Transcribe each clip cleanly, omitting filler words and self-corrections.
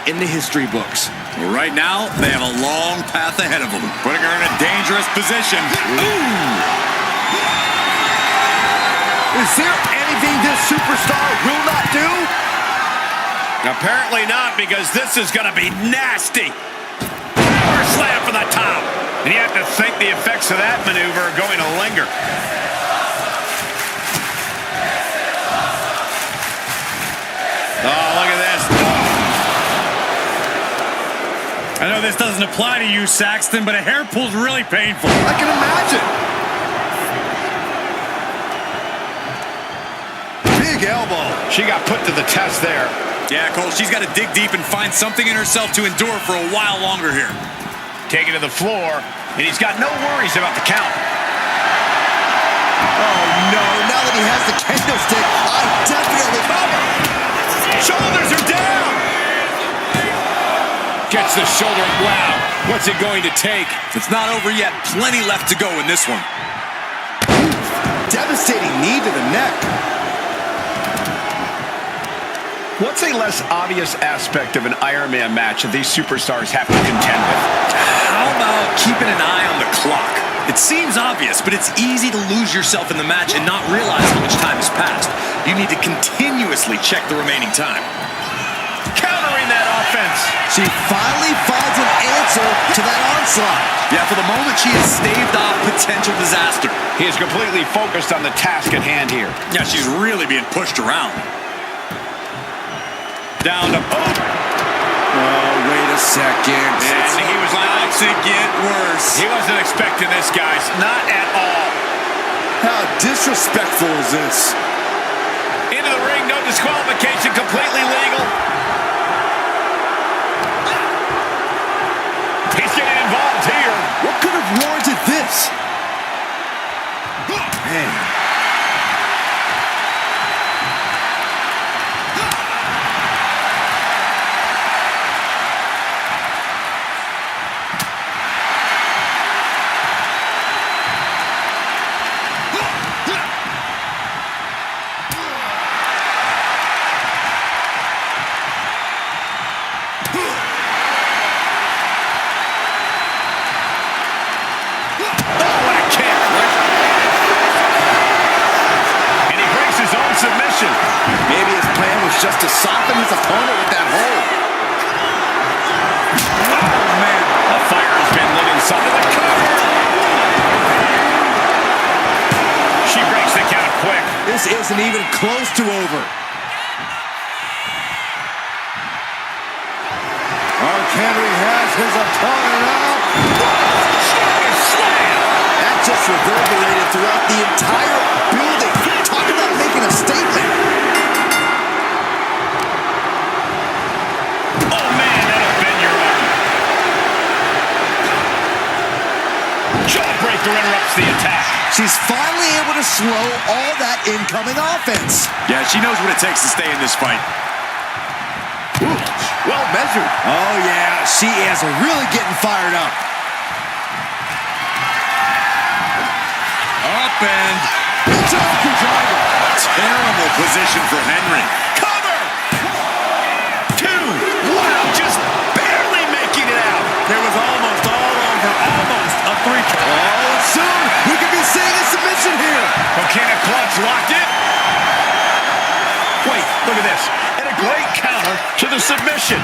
in the history books. Well, right now, they have a long path ahead of them, putting her in a dangerous position. Ooh! Is there anything this superstar will not do? Apparently not, because this is going to be nasty. Power slam from the top. And you have to think the effects of that maneuver are going to linger. Oh, look at this. I know this doesn't apply to you, Saxton, but a hair pull's really painful. I can imagine. Big elbow. She got put to the test there. Yeah, Cole, she's got to dig deep and find something in herself to endure for a while longer here. Taken to the floor, and he's got no worries about the count. Oh, no. Now that he has the kendo stick, I definitely cover. Shoulders are down. Gets the shoulder. Wow. What's it going to take? It's not over yet. Plenty left to go in this one. Devastating knee to the neck. What's a less obvious aspect of an Iron Man match that these superstars have to contend with? How about keeping an eye on the clock? It seems obvious, but it's easy to lose yourself in the match and not realize how much time has passed. You need to continuously check the remaining time. Countering that offense. She finally finds an answer to that onslaught. Yeah, for the moment, she has staved off potential disaster. He is completely focused on the task at hand here. Yeah, she's really being pushed around. Down to... Oh, wait a second. And he was about to get worse. He wasn't expecting this, guys. Not at all. How disrespectful is this? Into the ring, no disqualification, completely legal. He's getting involved here. What could have warranted this? Man. Maybe his plan was just to soften his opponent with that hold. Oh, man. The fire has been lit inside of the cover. She breaks the count quick. This isn't even close to over. Mark Henry has his opponent out. Slam. That just reverberated throughout the entire building. Talk about making a statement. Oh, man, that'll bend your arm. Jawbreaker interrupts the attack. She's finally able to slow all that incoming offense. Yeah, she knows what it takes to stay in this fight. Ooh, well measured. Oh, yeah, she is really getting fired up. Up and... Terrible position for Henry. Cover! 2. Wow, just barely making it out. There was almost a 3 count. Oh, soon we could be seeing a submission here. Volcanic clutch locked in. Wait, look at this. And a great counter to the submission.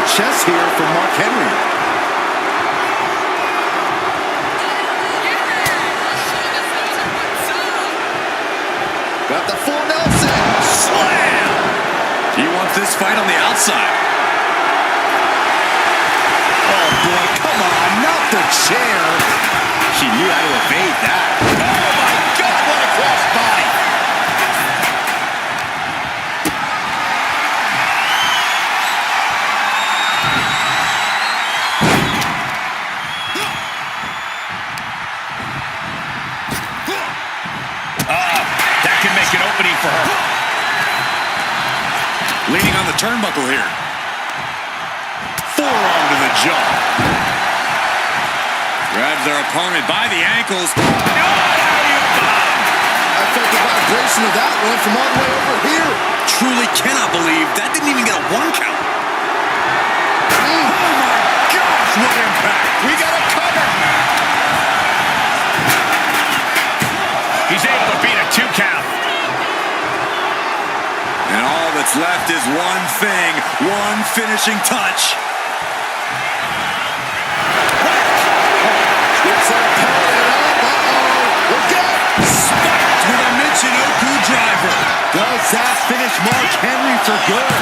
Chess here for Mark Henry. Got the full Nelson. Slam! He wants this fight on the outside. Oh, boy, come on, not the chair. She knew how to evade that. Oh, my God, what a cross body. That can make an opening for her. Leaning on the turnbuckle here. Forearm to the jaw. Grabs their opponent by the ankles. I felt the vibration of that one from all the way over here. Truly cannot believe that didn't even get a 1 count. Oh my gosh, what impact. We got a cover. He's able to beat a 2 count. And all that's left is one thing, one finishing touch. Does that finish Mark Henry for good?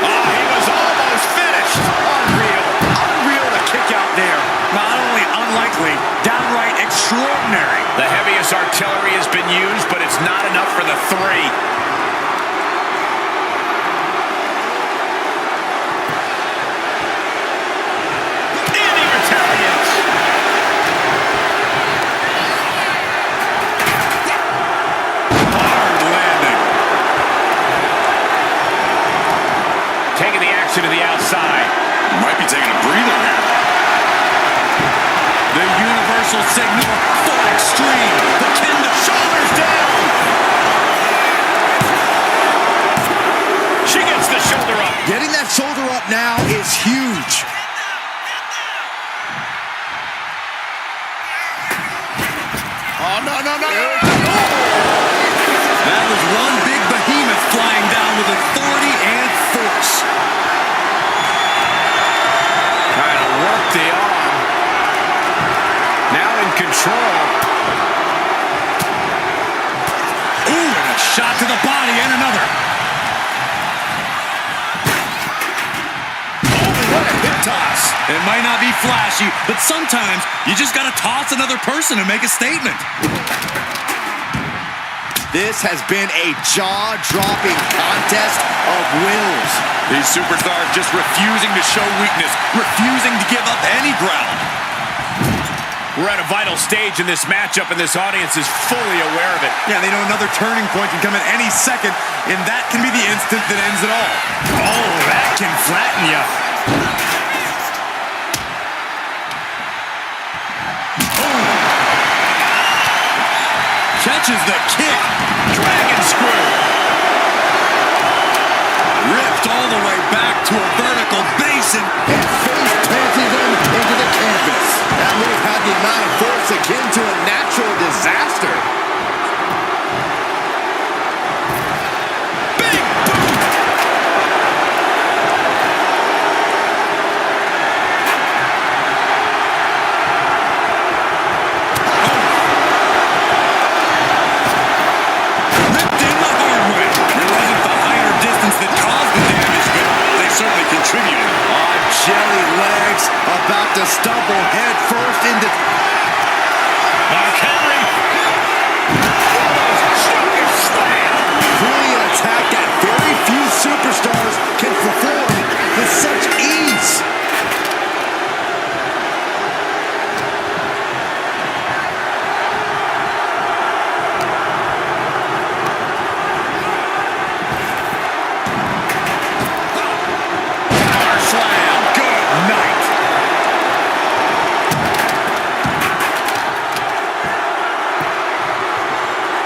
He was almost finished. Unreal to kick out there. Not only unlikely, downright extraordinary. The heaviest artillery has been used, but it's not enough for the 3. To the outside. Might be taking a breather here. The universal signal for extreme. The kendo shoulders down. She gets the shoulder up. Getting that shoulder up now is huge. Oh, no. That was one big behemoth flying down with authority and force. Trying to work the arm. Now in control. Ooh, and a shot to the body and another. Oh, what a hip toss. It might not be flashy, but sometimes you just got to toss another person and make a statement. This has been a jaw-dropping contest of wills. These superstars just refusing to show weakness, refusing to give up any ground. We're at a vital stage in this matchup, and this audience is fully aware of it. Yeah, they know another turning point can come at any second, and that can be the instant that ends it all. Oh, that can flatten you. Catches the kick. Dragon screw. Ripped all the way back to a vertical basin. And face planting them into the canvas. That move had the amount of force akin to a natural disaster. Big boot. Ripped in the hard way. It wasn't the height or distance that caused the damage, but they certainly contributed. On jelly legs, about to stumble head first into... Mark Henry. Really an attack that very few superstars can perform with such ease. Power slam. Good night.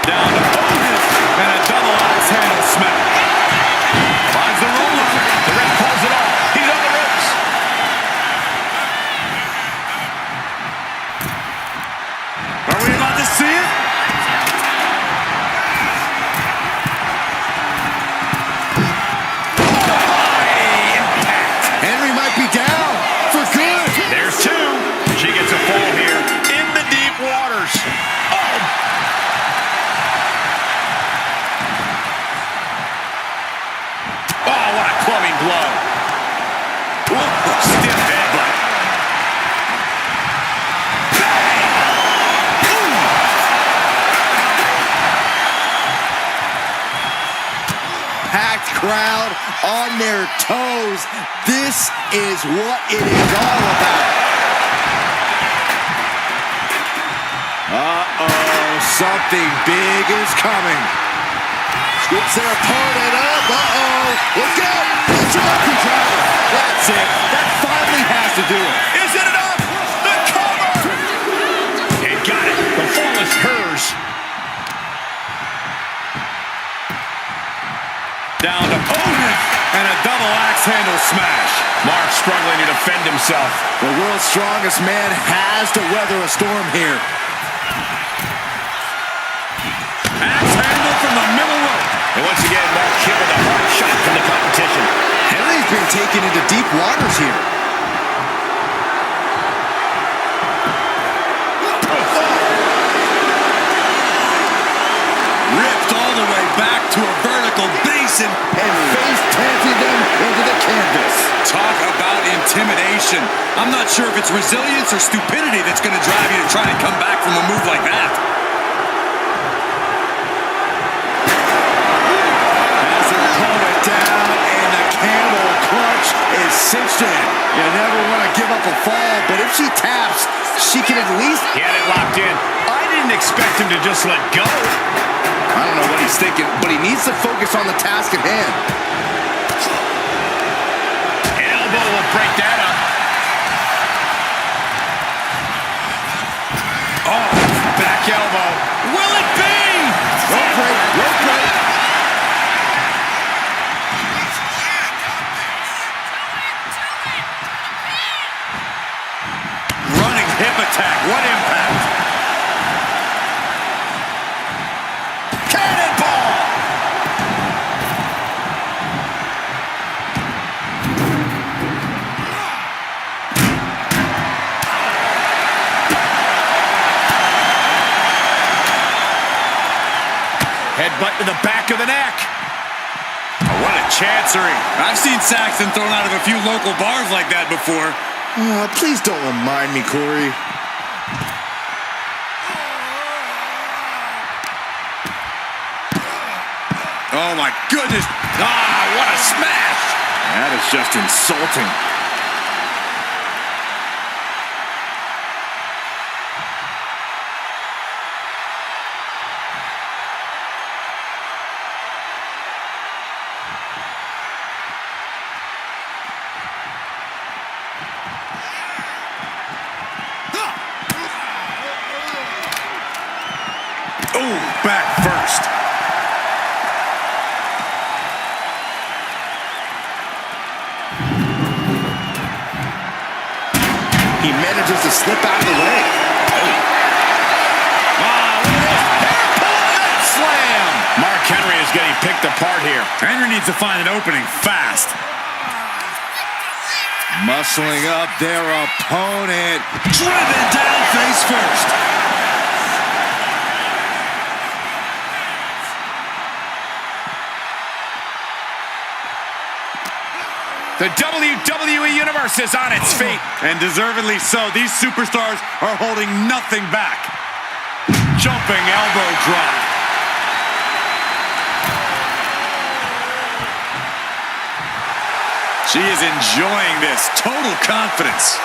Down to Otis, and a double axe handle smack. Finds the roller. The ref calls it off. He's on the ropes. Are we about to see it? High impact. Henry might be down for good. There's 2. She gets a fall here in the deep waters. Oh, what a clubbing blow. Stiff headbutt. Packed crowd on their toes. This is what it is all about. Uh-oh, something big is coming. Scoops their opponent up. Uh-oh, look out. That's it. That finally has to do it. Is it enough? The cover! And got it. The fall is hers. Down to Odin, and a double axe handle smash. Mark struggling to defend himself. The world's strongest man has to weather a storm here. Axe handle from the middle rope. And once again, Mark hit with a hard shot from the competition. Henry's been taken into deep waters here. Ripped all the way back to a vertical basin And face planting them into the canvas. Talk about intimidation. I'm not sure if it's resilience or stupidity that's going to drive you to try and come back from a move like that. Has her opponent down, and the camel clutch is cinched in. You never want to give up a fall, but if she taps, she can at least... He had it locked in. I didn't expect him to just let go. I don't know what he's thinking, but he needs to focus on the task at hand. An elbow will break that up. Oh, back elbow. Will it be? Rope break, rope break. Running hip attack. What impact? Cannonball! Headbutt to the back of the neck. Oh, what a chancery. I've seen Saxton thrown out of a few local bars like that before. Please don't remind me, Corey. Oh, my goodness. Ah, what a smash. That is just insulting. Oh, back first. He manages to slip out of the way. Slam! Mark Henry is getting picked apart here. Henry needs to find an opening fast. Muscling up their opponent. Driven down face first. The WWE Universe is on its feet. And deservedly so. These superstars are holding nothing back. Jumping elbow drop. She is enjoying this. Total confidence.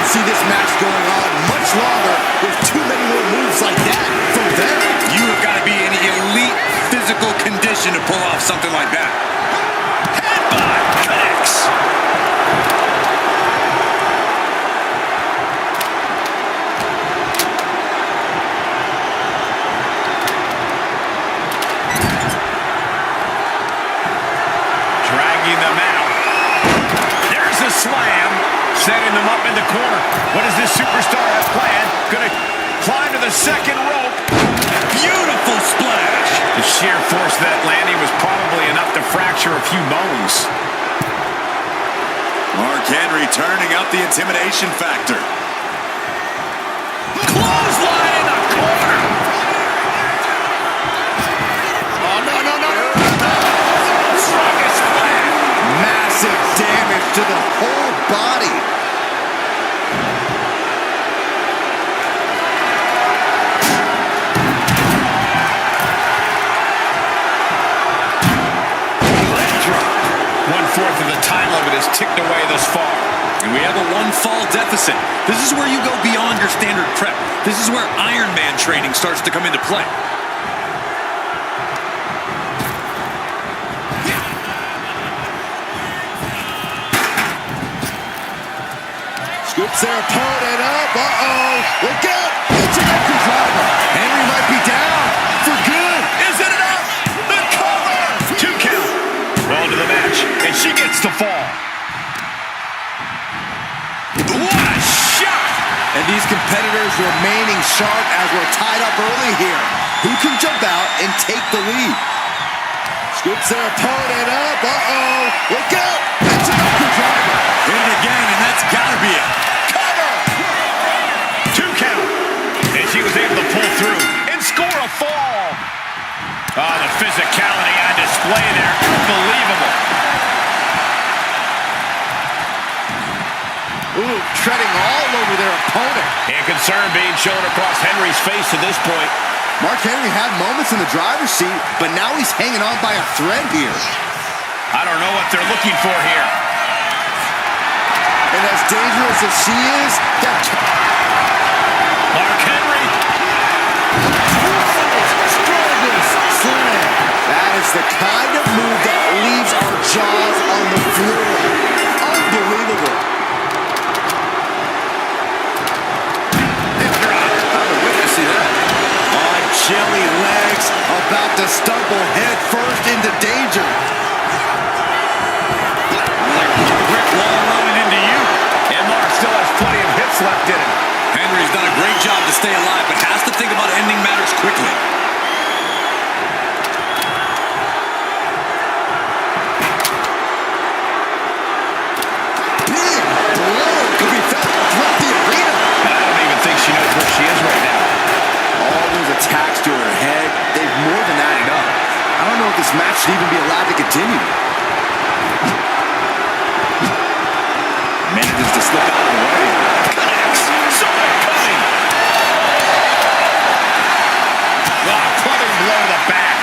See this match going on much longer with too many more moves like that from them. You have got to be in elite physical condition to pull off something like that. Headbutt connects. Dragging them out. There's a slam. Setting them up in the corner. What does this superstar have planned? Gonna climb to the second rope. Beautiful splash. The sheer force of that landing was probably enough to fracture a few bones. Mark Henry turning up the intimidation factor. Clothesline in the corner. Oh, no. Strongest slam. Massive damage to the whole body. ticked away thus far. And we have a one-fall deficit. This is where you go beyond your standard prep. This is where Iron Man training starts to come into play. Scoops their opponent up. Uh-oh. Look out. It's an empty driver. Henry might be down for good. Is it enough? The cover! 2 count. Well to the match, and she gets to fall. What a shot! And these competitors remaining sharp as we're tied up early here. Who can jump out and take the lead? Scoops their opponent up. Uh-oh. Look out. It's an empty driver. Hit it again, and that's got to be it. Cover! 2 count. And she was able to pull through and score a fall. Oh, the physicality on display there. Unbelievable. Ooh, treading all over their opponent. And concern being shown across Henry's face at this point. Mark Henry had moments in the driver's seat, but now he's hanging on by a thread here. I don't know what they're looking for here. And as dangerous as she is, Mark Henry. Strongest slam. That is the kind of move that leaves our jaws on the floor. Unbelievable. See that? On jelly legs, about to stumble head first into danger. Like a brick wall running into you. And Mark still has plenty of hits left in him. Henry's done a great job to stay alive, but has to think about ending matters quickly. Big blow could be felt throughout the arena. I don't even think she knows where she is right now. All those attacks to her head, they've more than added up. I don't know if this match should even be allowed to continue. Manages to slip out of the way. Connects. Saw it coming. Oh, clubbing blow to the back.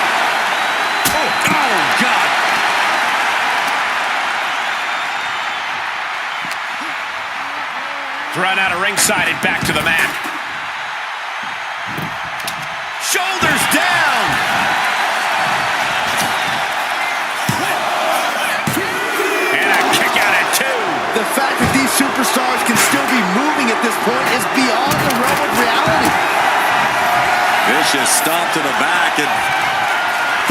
Oh, God. Thrown out of ringside and back to the mat. Shoulders down. And a kick out at 2. The fact that these superstars can still be moving at this point is beyond the realm of reality. Vicious stomp to the back, and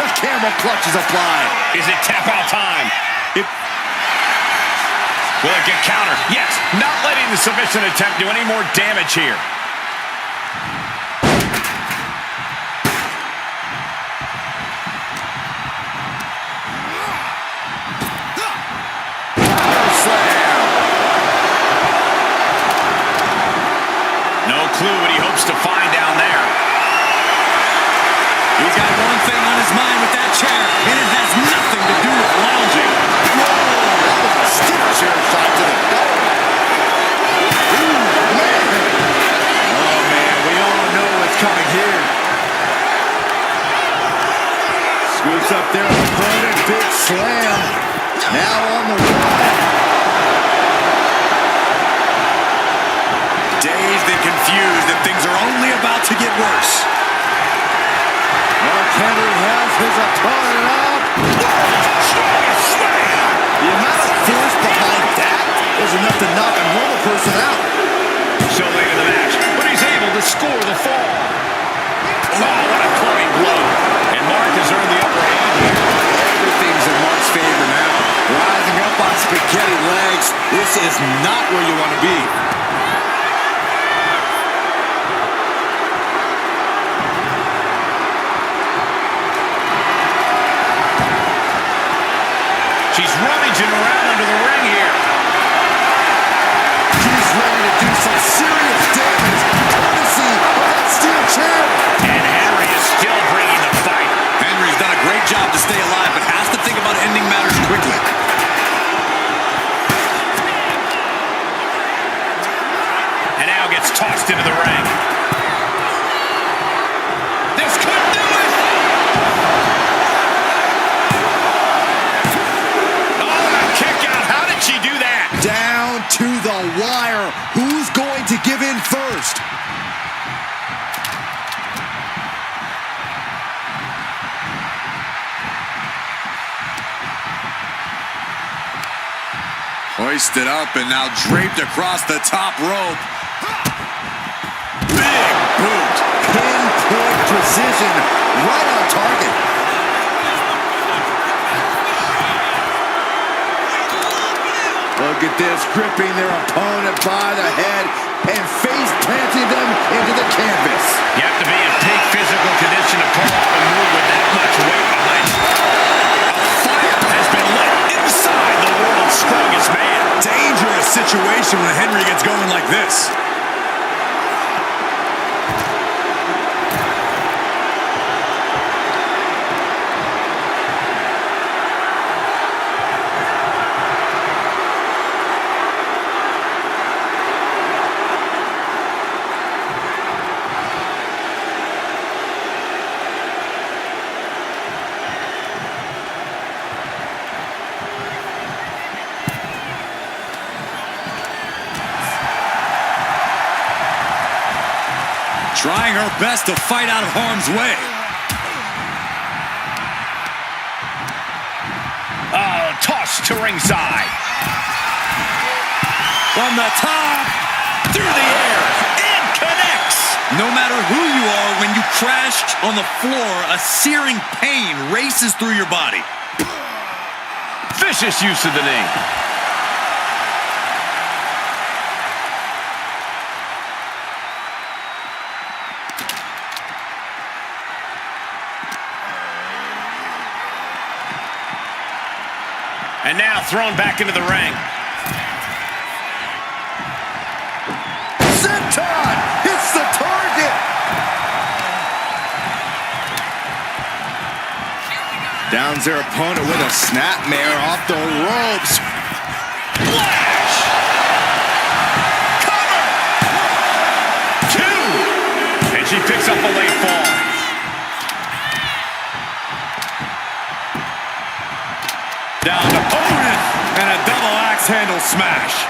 The camel clutch is applied. Is it tap out time? Will it get countered? Yes. Not letting the submission attempt do any more damage here. No clue what he hopes to find down there. he's got one thing on his mind with that chair, and it has nothing to do with lounging. That was a stiff chair shot to the gut. Ooh, man. Oh, man, we all know what's coming here. Scoops up their opponent, big slam. Now on the run. Dazed and confused, and things are only about to get worse. Mark Henry has his opponent up. The amount of force behind that is enough to knock a normal person out. So late in the match, but he's able to score the fall. Oh, what a clubbing blow. And Mark has earned the upper hand here. Everything's in Mark's favor now. Rising up on spaghetti legs. This is not where you want to be. She's rummaging around under the ring here. He's ready to do some serious damage, courtesy of that steel chair. And Henry is still bringing the fight. Henry's done a great job to stay alive, but has to think about ending matters quickly. And now gets tossed into the ring. This could do it! Oh, a kick out. How did she do fire. Who's going to give in first? Hoisted up and now draped across the top rope. Big boot. Pinpoint precision, right on target. Look at this, gripping their opponent by the head and face planting them into the canvas. You have to be in peak physical condition to pull off a move with that much weight behind you. A fire has been lit inside the world's strongest man. Dangerous situation when Henry gets going like this. Trying her best to fight out of harm's way. Oh, toss to ringside. From the top, Through the air, and connects. no matter who you are, when you crash on the floor, a searing pain races through your body. Vicious use of the knee. And now thrown back into the ring. Senton hits the target. Downs their opponent with a snapmare off the ropes. Flash! Cover! 2! And she picks up a late fall. Down opponent and a double axe handle smash.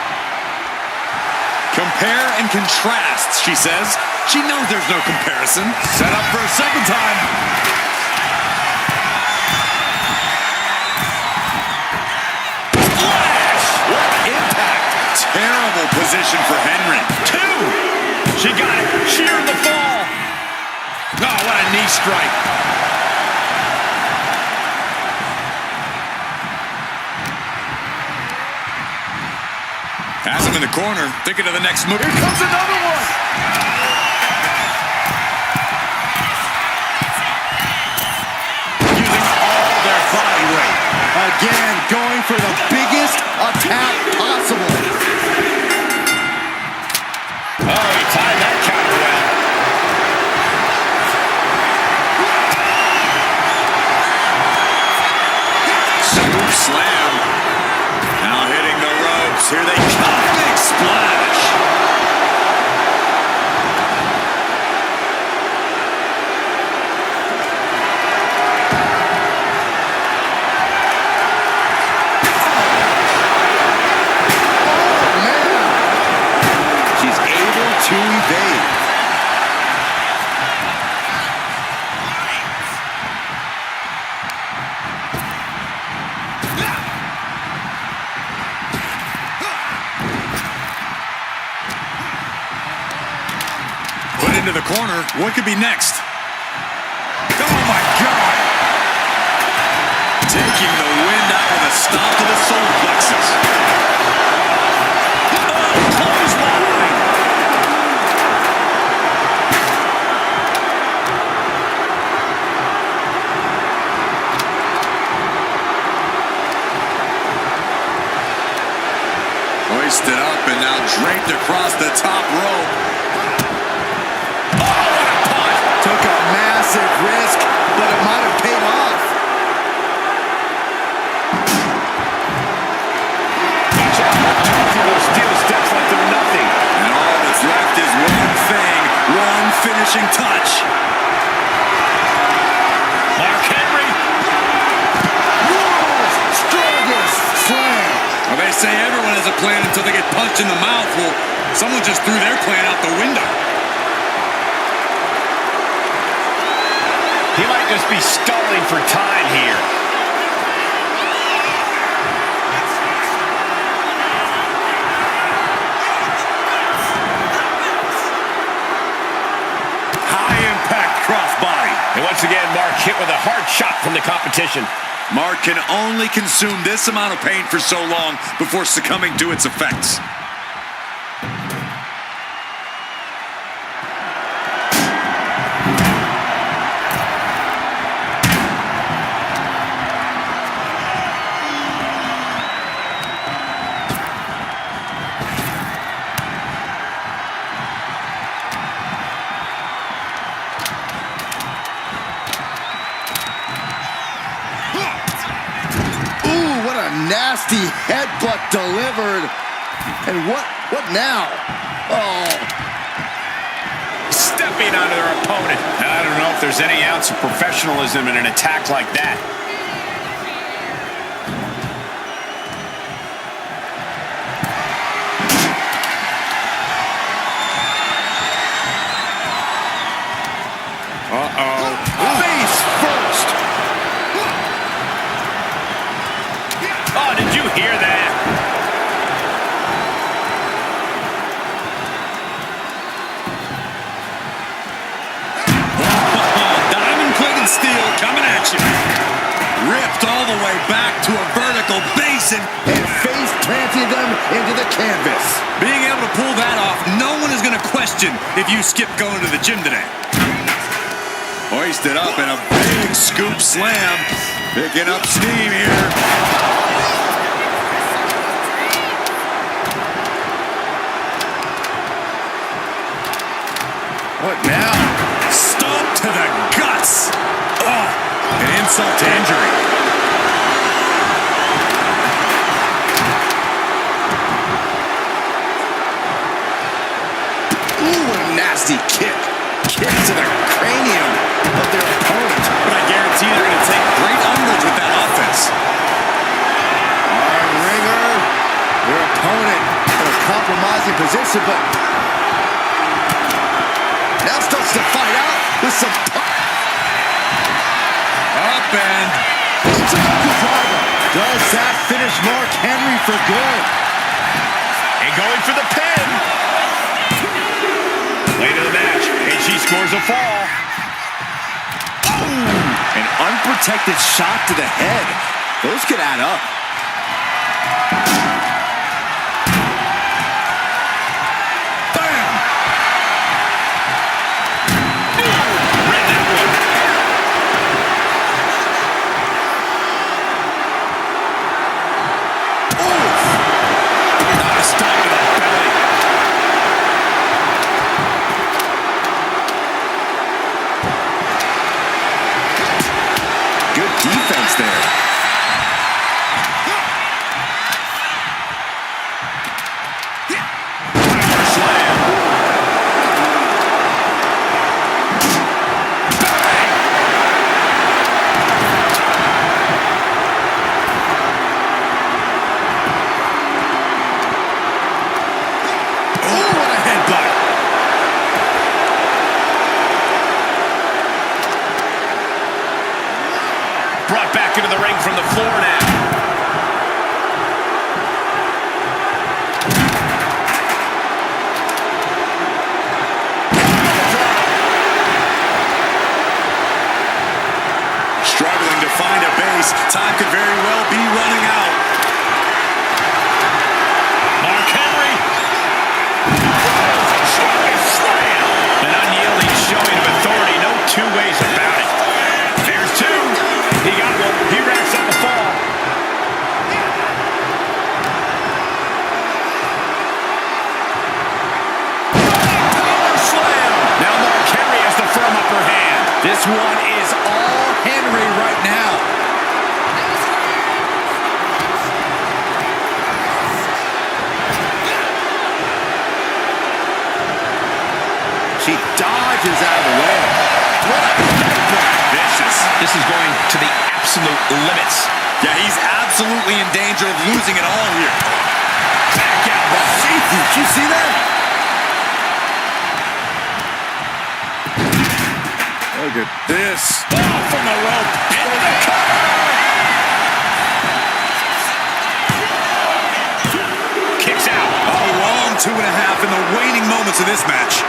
Compare and contrast, she says. She knows there's no comparison. Set up for a second time. Flash! What impact. Terrible position for Henry. 2! She got it. Sheared the fall. Oh, what a knee strike. Has him in the corner, thinking of the next move. Here comes another one. Using all their body weight. Again, going for the biggest attack possible. Oh, he tied that counter well. Scoop slam. Now hitting the ropes. Here they come. Big splash. She's able to evade. Put into the corner. What could be next? Oh, my God. Taking the wind out with a stop to the solar plexus. Oh, clothesline. Hoisted up and now draped across the top rope. Took a massive risk, but it might have paid off. Watch out. People steal steps like they're nothing. And all that's left is one thing, one finishing touch. Mark Henry. World's strongest slam. Well, they say everyone has a plan until they get punched in the mouth. Well, Someone just threw their plan out the window. He might just be stalling for time here. High impact crossbody. And once again, Mark hit with a hard shot from the competition. Mark can only consume this amount of pain for so long before succumbing to its effects. Nasty headbutt delivered. And what now? Oh. Stepping on their opponent. I don't know if there's any ounce of professionalism in an attack like that. Face first. Oh, did you hear that? Diamond-plated steel coming at you. Ripped all the way back to a vertical basin. And face planted them into the canvas. Being able to pull that off, no one is going to question if you skip going to the gym today. Hoisted up in a big scoop slam. Picking up steam here. What now? Stomp to the guts. Oh, an insult to injury. Ooh, what a nasty kick. Kick to the cranium of their opponent. But I guarantee they're going to take great umbrage with that offense. Arm wringer. Their opponent in a compromising position, but now starts to fight out with some Up and does that finish Mark Henry for good? And going for the pin. Late in the match, and she scores a fall. An unprotected shot to the head. Those could add up. bam. Read that one. Nice stop to the belly. Good defense there. Power slam. Oh, what a headbutt. Brought back into the ring from the floor now. Struggling to find a base. Time could very well be running out. Mark Henry. Slam. An unyielding showing of authority. No two ways about it. There's two. He got one. He wraps up the fall. Power slam. Now Mark Henry has the firm upper hand. This one is all Henry right now. She dodges out of the way. What a headbutt. Vicious. This is going to the absolute limits. Yeah, he's absolutely in danger of losing it all here. Back elbow. Did you see that? Look at this. Oh, from the rope. Into the cover. Kicks out. A long 2.5 in the waning moments of this match.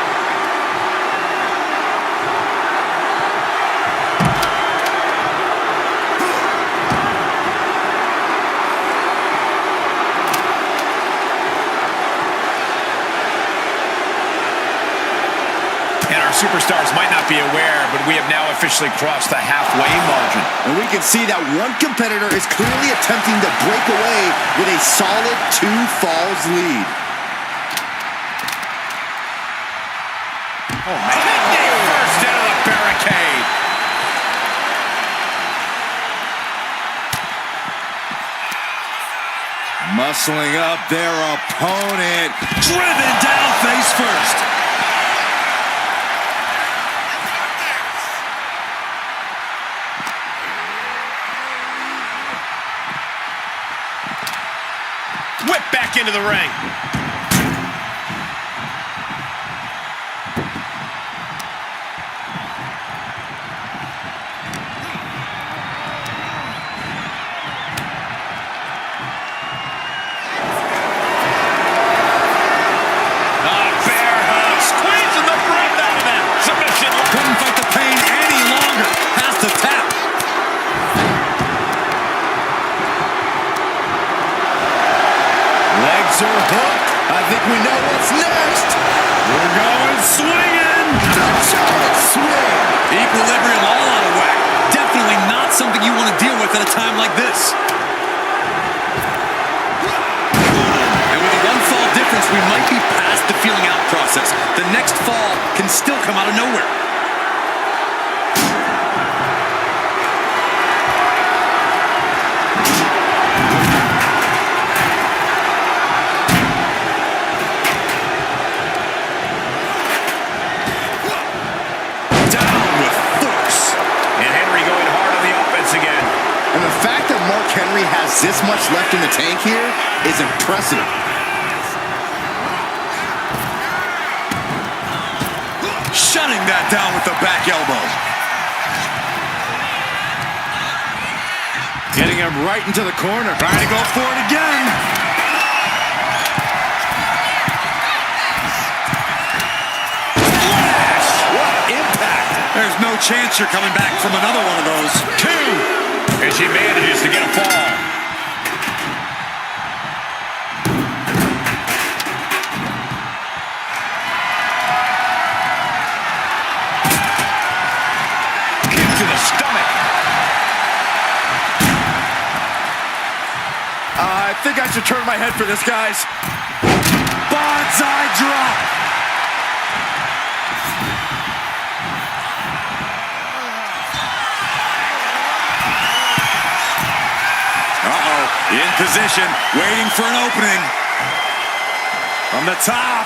Superstars might not be aware, but we have now officially crossed the halfway margin. And we can see that one competitor is clearly attempting to break away with a solid 2 falls lead. Oh, man. First into the barricade. Muscling up their opponent. Driven down face first. Whip back into the ring. I think we know what's next. We're going swinging. Giant swing. Equilibrium all out of whack. Definitely not something you want to deal with at a time like this. And with a 1 fall difference, we might be past the feeling out process. The next fall can still come out of nowhere. This much left in the tank here is impressive. Shutting that down with the back elbow. Getting him right into the corner. Trying to go for it again. Flash! What impact! There's no chance you're coming back from another one of those. 2. And she manages to get a fall. I think I should turn my head for this, guys. Bonsai drop. Uh-oh. In position, waiting for an opening. From the top.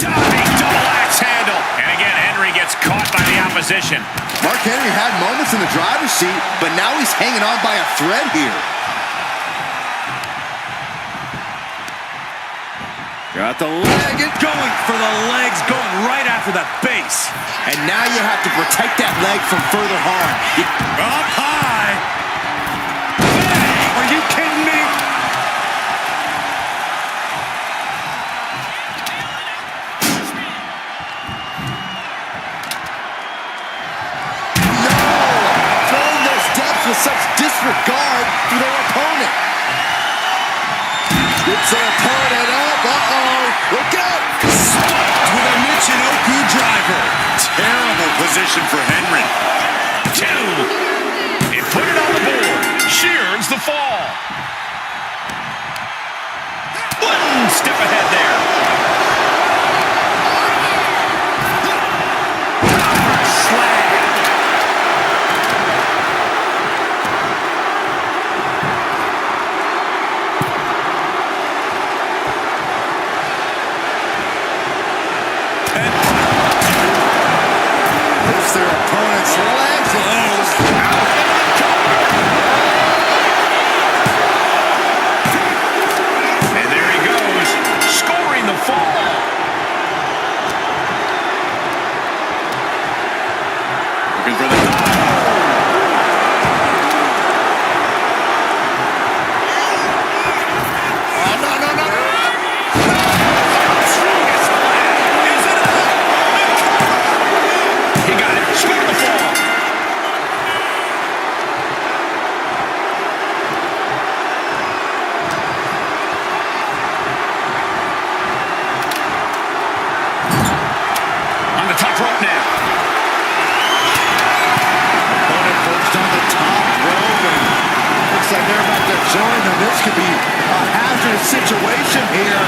Diving double axe handle. And again, Henry gets caught by the opposition. Mark Henry had moments in the driver's seat, but now he's hanging on by a thread here. Got the leg and going for the legs, going right after that base. And now you have to protect that leg from further harm. Up high. Hey, are you kidding me? No! Filling those depths with such disregard for their opponent. Scoops their opponent up. Uh-oh. Look out. Spiked with a Michinoku driver. Terrible position for Henry. 2. It put it on the board. Shears the fall. 1 step ahead there. Power slam. Puts their opponent's legs And there he goes. situation here.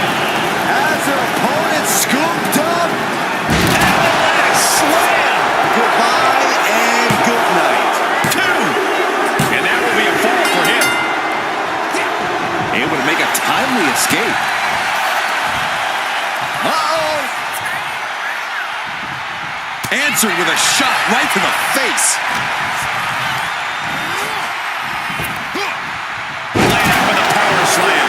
Has their opponent scooped up. And the leg slam. Goodbye and good night. 2. And that will be a fall for him. Able to make a timely escape. Uh-oh. Answered with a shot right to the face. Laid out with a power slam.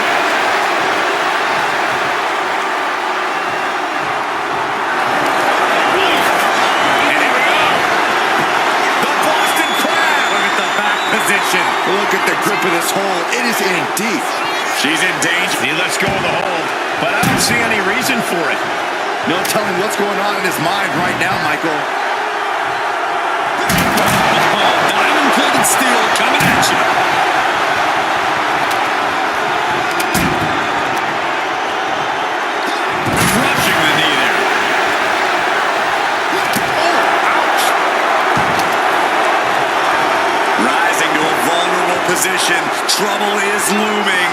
And here we go. The Boston Crab. Look at the back position. Look at the grip of this hold. It is in deep. She's in danger. He lets go of the hold, but I don't see any reason for it. No telling what's going on in his mind right now, Michael. Diamond-plated steel coming at you. Crushing the knee there. Oh, ouch. Rising to a vulnerable position. Trouble is looming.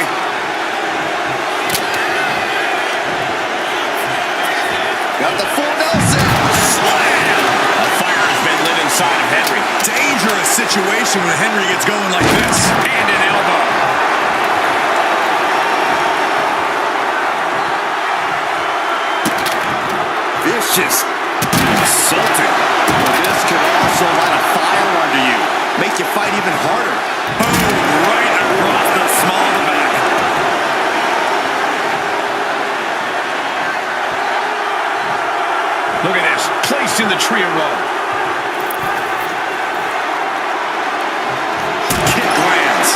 Got the full Nelson. Slam! A fire has been lit inside of Henry. Dangerous situation when Henry gets going like this. And an elbow. Vicious. Assaulting. Well, this could also light a fire under you. Make you fight even harder. Boom, right across the small of the back. Look at this. Placed in the trio roll. Kick lands.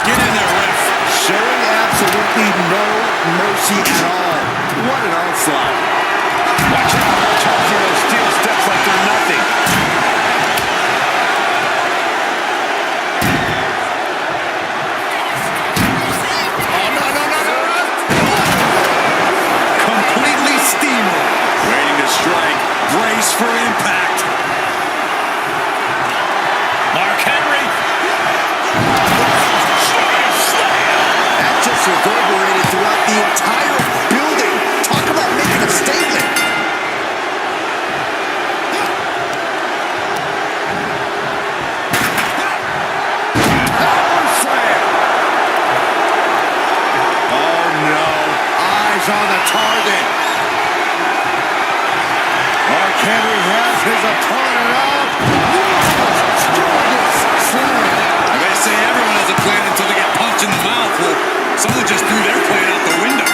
Get in there, ref. Showing absolutely no mercy at all. What an onslaught. Watch out. Tossing those steel steps like they're nothing. Completely steamrolled. Waiting to strike. Brace for impact. Mark Henry. That just reverberated throughout the entire building. Talk about making a statement. Power slam. Oh no. Eyes on the target. Mark Henry has his opponent up. Strongest slam. They say everyone has a plan until they get punched in the mouth. Well, someone just threw their plan out the window.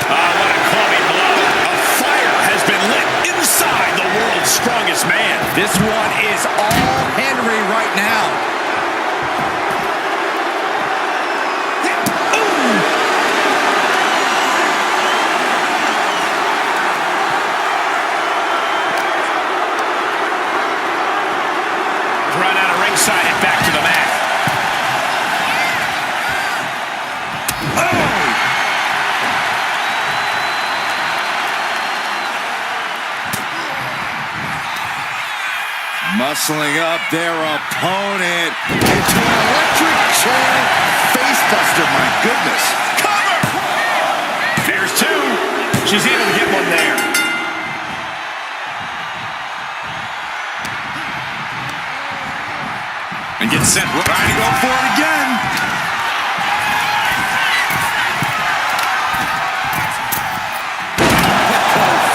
What a clubbing blow. A fire has been lit inside the world's strongest man. This one is all Henry right now. Run out of ringside and back to the mat. Muscling up their opponent into an electric chair facebuster. My goodness. Cover! There's 2. She's able to get one there. And gets set. Trying to go for it again.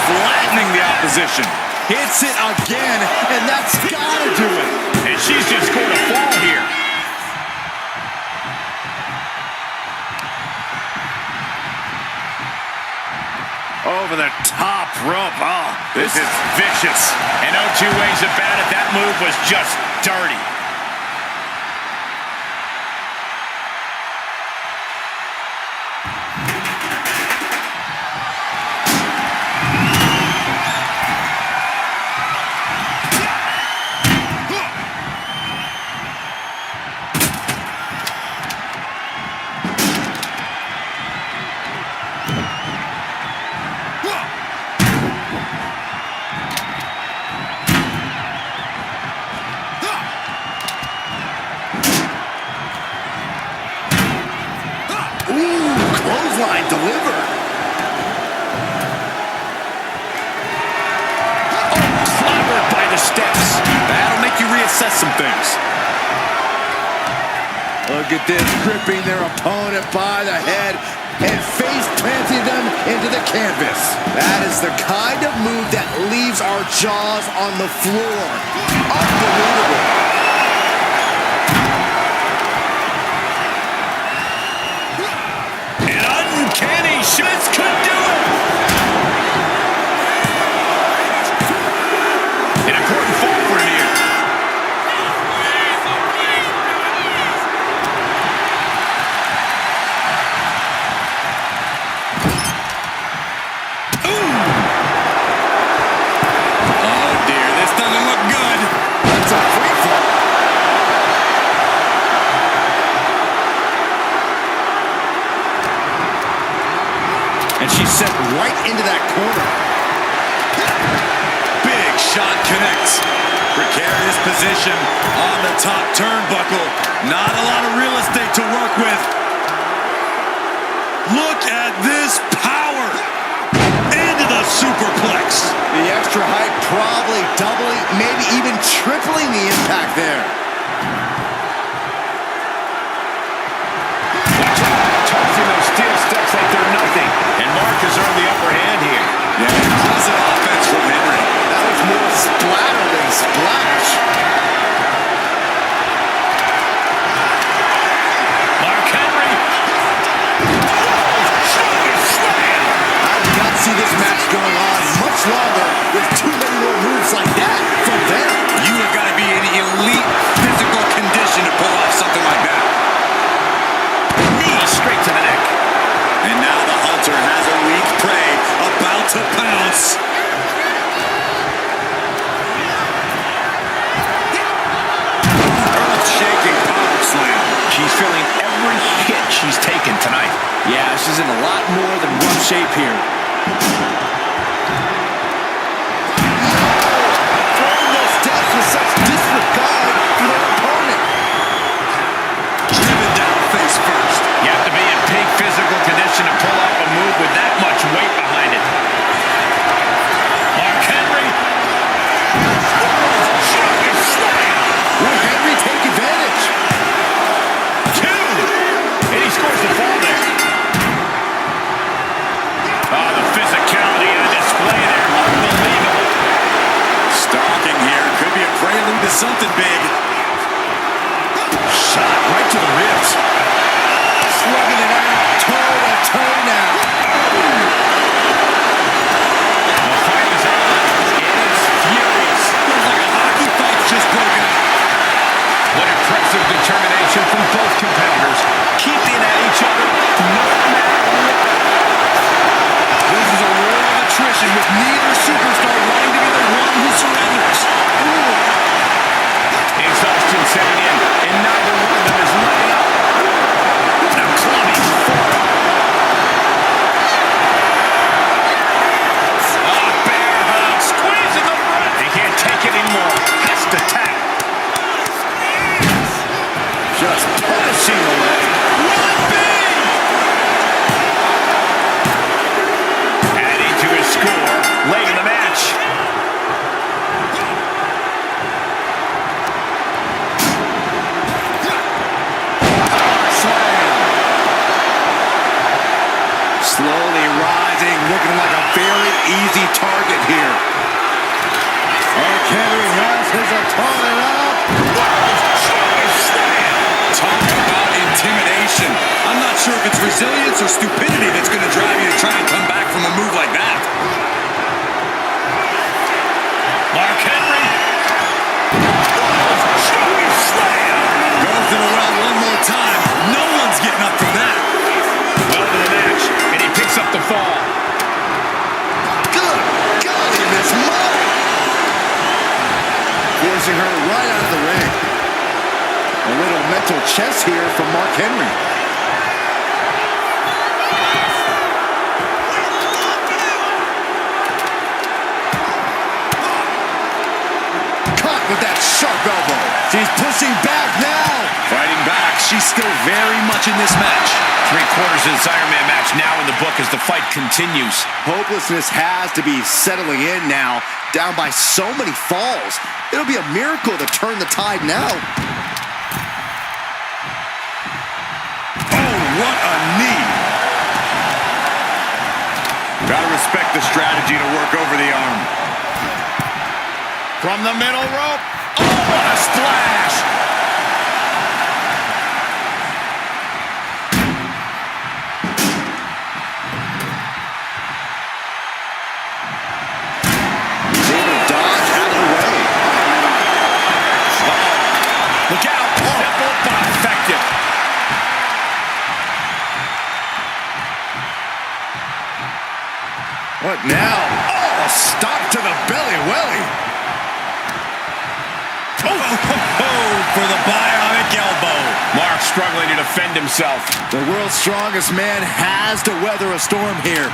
Flattening the opposition. Hits it again, and that's gotta do it. And she's just going to fall here. Over the top rope. Oh, this is vicious. And no two ways about it. That move was just dirty. Ooh, clothesline delivered. Clobbered by the steps. That'll make you reassess some things. Look at this, gripping their opponent by the head and face planting them into the canvas. That is the kind of move that leaves our jaws on the floor. Unbelievable. Uncanny Schmitz could do it. An important fall for him here. Oh dear, this doesn't look good. That's a free fall. And she's set right into that corner. Big shot connects. Precarious position on the top turnbuckle. Not a lot of real estate to work with. Look at this power. Into the superplex. The extra height probably doubling, maybe even tripling the impact there. Watch out, tossing those steel steps like they're nothing. And Mark has earned the upper hand here. Yeah, impressive offense from Henry. That was more splatter than splash. Mark Henry. Slam. I do not see this match going on much longer with too many more moves like that from them. You have got to be in elite physical condition to pull off something like that. Knee straight to the neck. And now the Hunter has a weak prey about to pounce. Earth-shaking power slam. She's feeling every hit she's taken tonight. Yeah, she's in a lot more than rough shape here. Throwing those steps with such disregard for their opponent. Driven down face first. You have to be in peak physical condition to pull off a move with that much weight behind it. Mark Henry. Giant slam. Will Henry take advantage? Two. And he scores the fall there. Oh, the physicality on display there. Unbelievable. Stalking here. Could be a prelude to something big. Shot right to the ribs. Slugging it out, toe to toe now. The fight is on. It's furious. Looks like a hockey fight's just broken out. What impressive determination from both competitors. Keeping at each other no matter what. This is a war of attrition with neither superstar wanting to be the one who surrenders. Exhaustion setting in, and neither one of them is letting up. Now clubbing forearm. Bear hug, squeezing the breath. He can't take it anymore. Has to tap. Just punishing the leg. Run big! Adding to his score late in the match. Slowly rising, looking like a very easy target here. Henry has his opponent up. Talk about intimidation. I'm not sure if it's resilience or stupidity that's going to drive you to try and come back from a move like that. Mark Henry. Goes to the well one more time. No one's getting up from that. Well to the match, and he picks up the fall. Good golly, Miss Mother. Forcing her right out of the ring. A little mental chess here from Mark Henry. Caught with that sharp elbow. She's pushing back now. Fighting back. She's still very much in this match. Three-quarters of this Iron Man match now in the book as the fight continues. Hopelessness has to be settling in now, down by so many falls. It'll be a miracle to turn the tide now. Oh, what a knee. Gotta respect the strategy to work over the arm. From the middle rope. Oh, what a splash! Look out! Simple but effective. What now? Oh, stop to the belly welly. For the bionic elbow. Mark struggling to defend himself. The world's strongest man has to weather a storm here.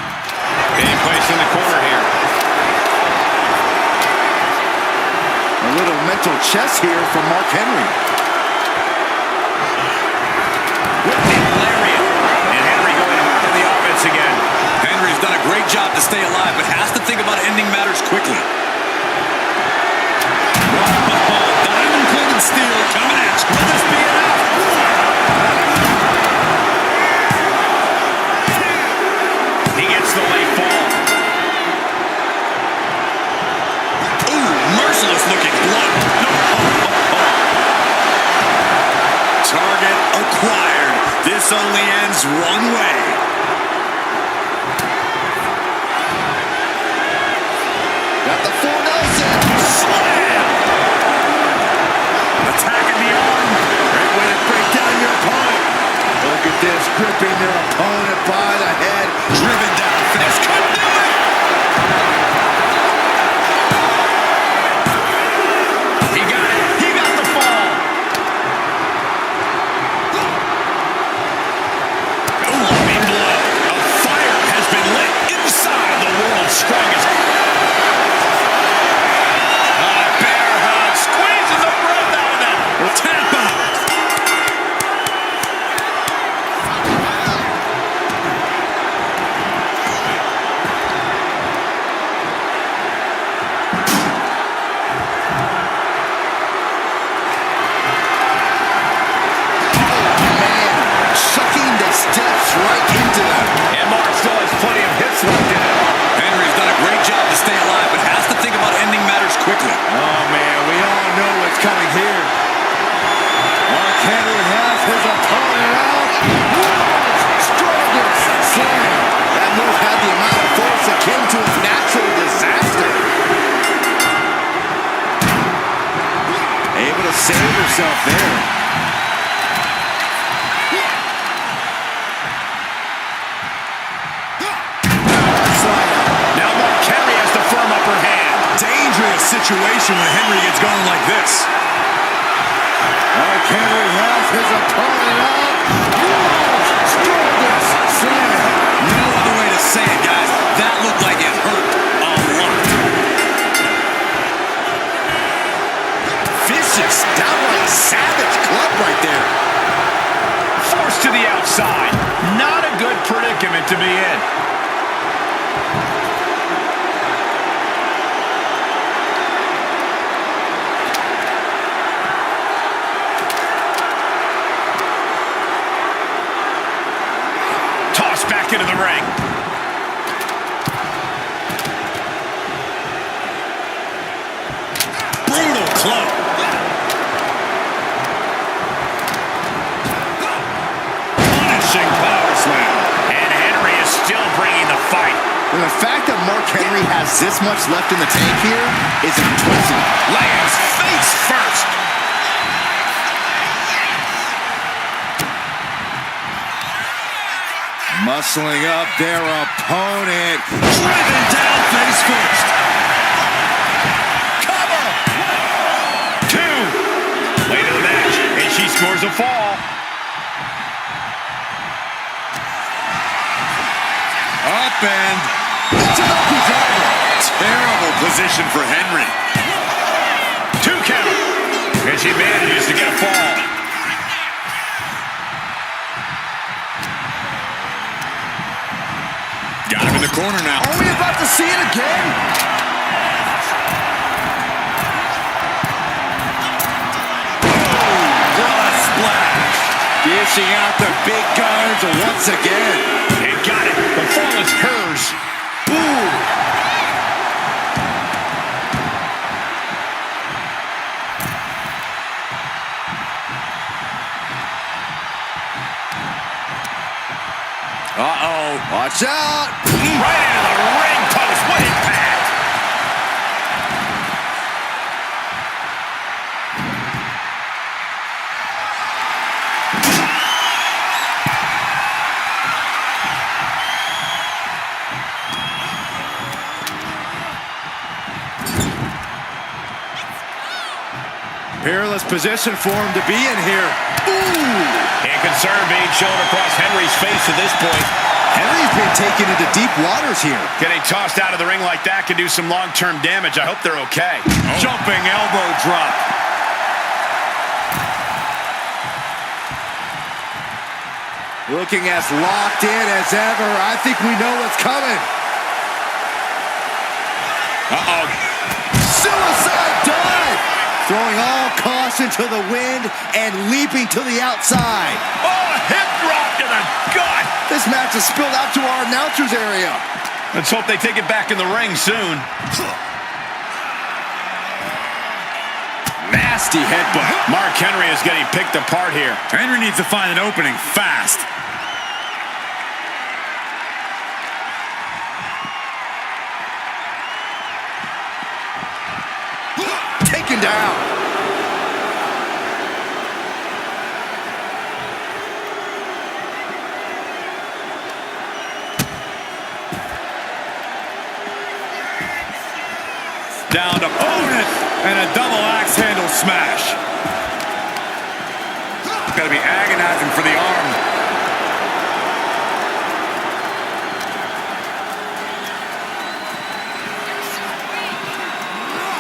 Being placed in the corner here. A little mental chess here from Mark Henry. Whipping lariat. And Henry going hard on the offense again. Henry's done a great job to stay alive, but has to think about ending matters quickly. Diamond-plated steel coming at you. Will this be enough? He gets the late fall. Ooh, merciless looking blood. Target acquired. This only ends one way. Got the full Nelson. Slam! Attacking the arm. Great way to break down your opponent. Look at this, gripping their opponent by the head. Driven down. This could do it. He got it. He got the fall. Loving blow. A fire has been lit inside the world's strongest. Bear hug. Squeezing the breath out of them. Tap out. Sucking the steps right into them. And Mark still has plenty of hits left in it. Henry's done a great job to stay alive, but has to think about ending matters quickly. Oh, man, we all know what's coming here. Mark Henry has his opponent out. Strongest slam. That move had the amount of force akin to a natural disaster. Able to save herself there. Now Mark Henry has the firm upper hand. Dangerous situation when Henry gets going like this. Mark Henry has his opponent out. Strongest slam. No other way to say it, guys. That looked like it hurt a lot. Vicious, downright savage club right there. Forced to the outside. Not a good predicament to be in. Tossed back into the ring. Brutal club. Punishing power slam. And Henry is still bringing the fight. And the fact that Mark Henry has this much left in the tank here is impressive. Lands face first. Muscling up their opponent. Driven down face first. Cover. 2. Late in the match, and she scores a fall. Up and terrible position for Henry. 2 count. And she manages to get a fall. Got him in the corner now. Are we about to see it again? What a splash. Dishing out the big guns once again. And got it. The fall is hers. Boom. Uh-oh. Watch out. Right into the ring post. What impact. Peerless position for him to be in here. Ooh. And concern being shown across Henry's face at this point. Henry's been taken into deep waters here. Getting tossed out of the ring like that can do some long-term damage. I hope they're okay. Jumping elbow drop. Looking as locked in as ever. I think we know what's coming. Uh-oh. Suicide dive. Throwing all caution to the wind and leaping to the outside. Oh, hip drop to the gut. This match has spilled out to our announcers area. Let's hope they take it back in the ring soon. Nasty headbutt. Mark Henry is getting picked apart here. Henry needs to find an opening fast. Taken down. Down to opponent and a double axe handle smash. Got to be agonizing for the arm.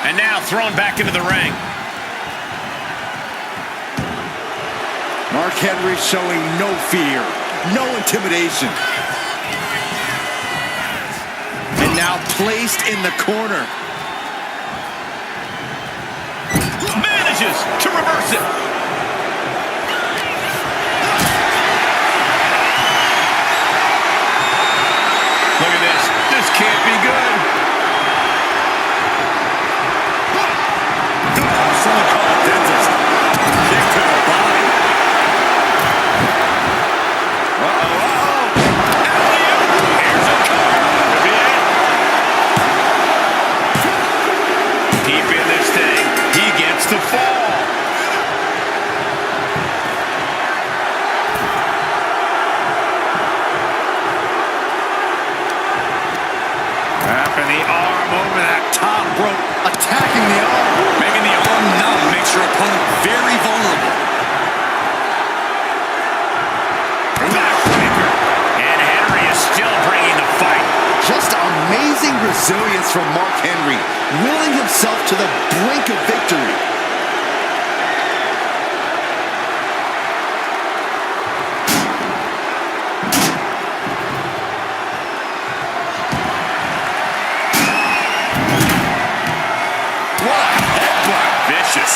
And now thrown back into the ring. Mark Henry showing no fear, no intimidation. And now placed in the corner. Manages to reverse it. Look at this. This can't be good. Someone call a dentist. Kick to the body. Here's a cover. Could be it. Deep in this thing. He gets the fall. Wrapping the arm over that top rope, attacking the arm. Making the arm numb makes your opponent very vulnerable. Backbreaker. And Henry is still bringing the fight. Just amazing resilience from Mark Henry, willing himself to the brink of victory. Vicious.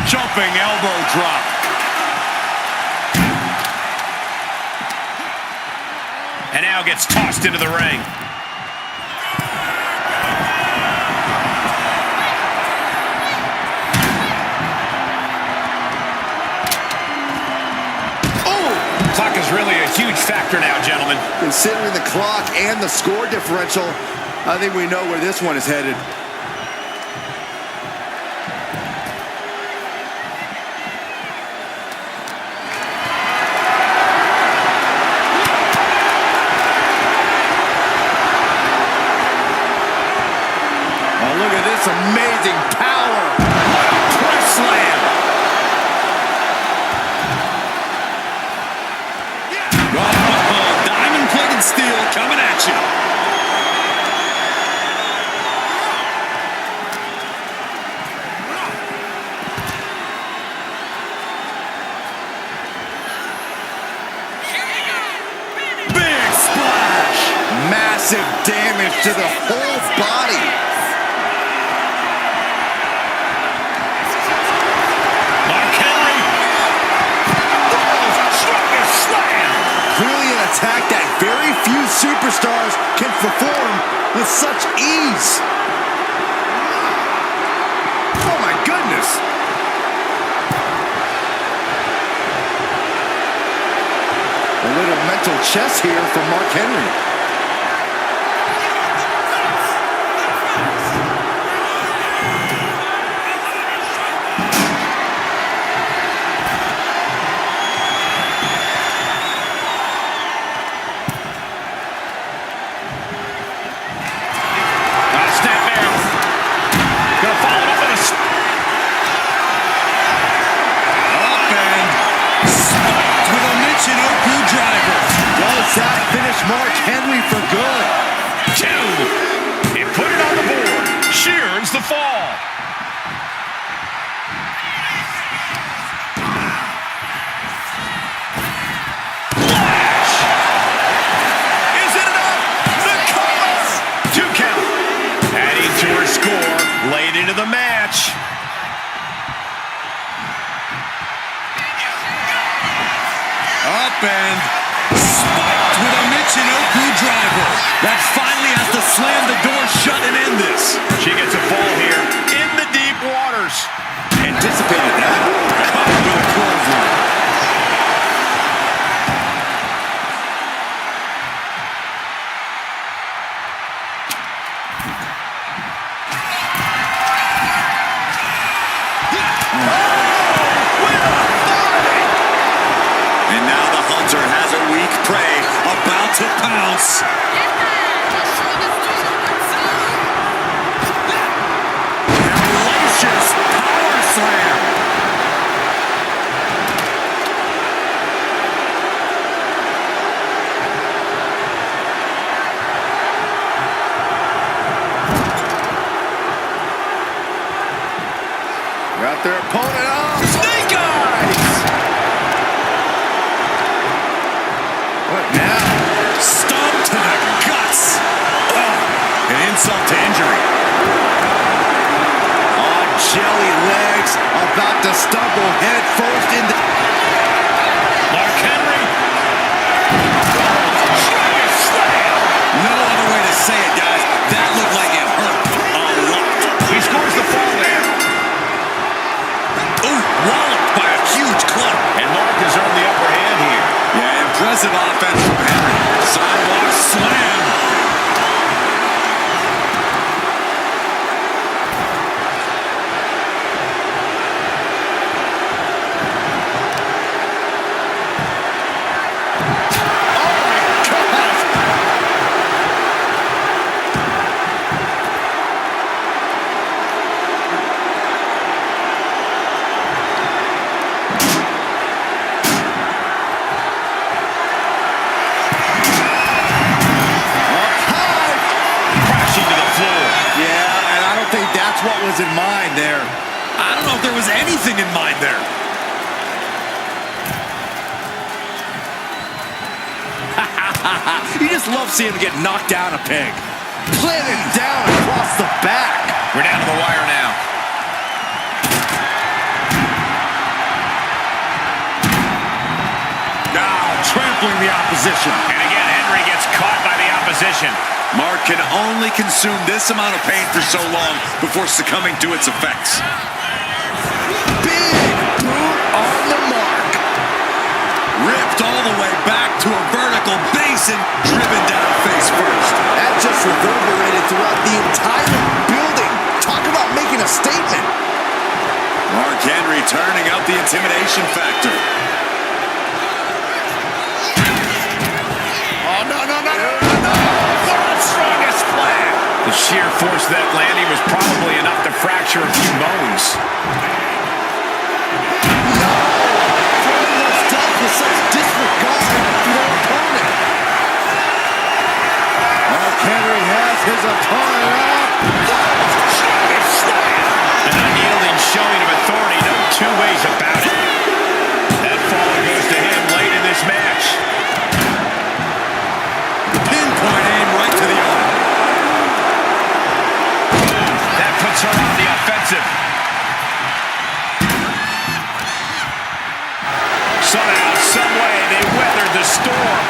Jumping elbow drop. And now gets tossed into the ring. Oh! Clock is really a huge factor now, gentlemen. Considering the clock and the score differential, I think we know where this one is headed. Look at this amazing power. Press slam. Oh, diamond-plated steel coming at you. Big Massive damage to the whole body. Mark Henry. Oh, strongest slam. Clearly an attack that very few superstars can perform with such ease. Oh, my goodness. A little mental chess here from Mark Henry. That finish Mark Henry for good. 2. He put it on the board. Shears the fall. Flash. Is it enough? The cover. 2 count. Adding to her score late into the match. Up and spiked with a Michinoku driver. That finally has to slam the door shut and end this. She gets a fall here in the deep waters. Anticipated that. Caught with a clothesline. And now the hunter has a weak prey about to pounce. Hellacious power slam. Got their opponent up. Snake eyes. What now? Stomp to the guts. Oh, an insult to injury. On jelly legs, about to stumble head first into... Mark Henry. Strongest slam. No other way to say it, guys. That looked like it hurt a lot. He scores the fall there. Ooh, walloped by a huge club. And Mark is on the upper hand here. Yeah, impressive offense from Henry. Sidewalk slam. That's what was in mind there. I don't know if there was anything in mind there. You just love seeing him get knocked down a peg. Planted down across the back. We're down to the wire now. Now trampling the opposition. And again, Henry gets caught by the opposition. Mark can only consume this amount of pain for so long before succumbing to its effects. Big boot on the mark. Ripped all the way back to a vertical base and driven down face first. That just reverberated throughout the entire building. Talk about making a statement. Mark Henry turning up the intimidation factor. Oh, no, no, no, no, no, no. World's strongest slam. The sheer force of that landing was probably enough to fracture a few bones. No! Throwing those stuff with such disregard for their opponent. Mark Henry has his opponent up. Strongest slam. An unyielding showing of authority, no two ways about it. That fall goes to him late in this match. Pinpoint aim right to the the storm.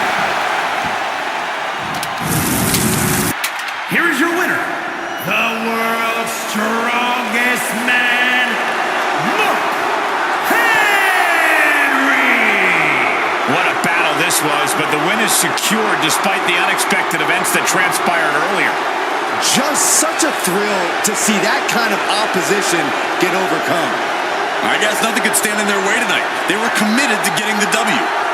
Here is your winner, the world's strongest man, Mark Henry. What a battle this was, but the win is secured despite the unexpected events that transpired earlier. Just such a thrill to see that kind of opposition get overcome. I guess nothing could stand in their way tonight. They were committed to getting the W.